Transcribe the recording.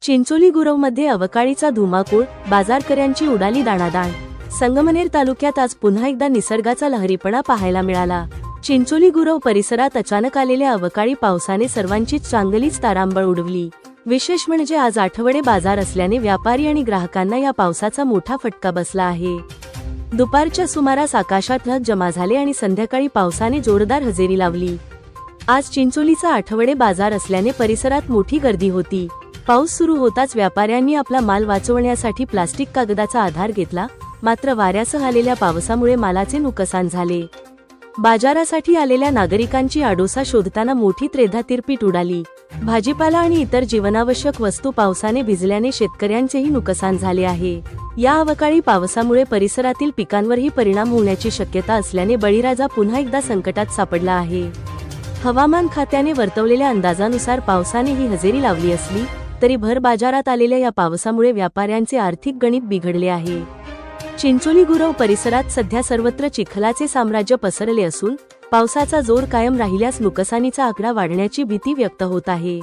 चिंचोली गुरवमध्ये अवकाळीचा धुमाकूळ, बाजारकऱ्यांची उडाली दाणादाण। संगमनेर तालुक्यात आज पुन्हा एकदा निसर्गाचा लहरीपणा पाहायला मिळाला। चिंचोली गुरव परिसरात अचानक आलेल्या अवकाळी पावसाने सर्वांचीच चांगलीच तारांबळ उडवली। विशेष म्हणजे आज आठवडे बाजार असल्याने व्यापारी आणि ग्राहकांना या पावसाचा मोठा फटका बसला आहे। दुपारच्या सुमारास आकाशात ढग जमा झाले आणि संध्याकाळी पावसाने जोरदार हजेरी लावली। आज चिंचोलीचा आठवडे बाजार असल्याने परिसरात मोठी गर्दी होती। पाऊस सुरू होताच व्यापाऱ्यांनी आपला माल वाचवण्यासाठी प्लास्टिक कागदाचा आधार घेतला, मात्र वाऱ्यासह आलेल्या पावसामुळे मालाचे नुकसान झाले। बाजारासाठी आलेल्या नागरिकांची आडोसा शोधताना मोठी त्रेधातिरपीट उडाली। भाजीपाला आणि इतर जीवनावश्यक वस्तू पावसाने भिजल्याने शेतकऱ्यांचेही नुकसान झाले आहे। या अवकाळी पावसामुळे परिसरातील पिकांवरही परिणाम होण्याची शक्यता असल्याने बळीराजा पुन्हा एकदा संकटात सापडला आहे। हवामान खात्याने वर्तवलेल्या अंदाजानुसार पावसाने ही हजेरी लावली असली तरी भर बाजारात आलेल्या या पावसामुळे व्यापाऱ्यांचे आर्थिक गणित बिघडले आहे। चिंचोली गुरव परिसरात सध्या सर्वत्र चिखलाचे साम्राज्य पसरले असून पावसाचा जोर कायम राहिल्यास नुकसानीचा आकडा वाढण्याची भीती व्यक्त होत आहे।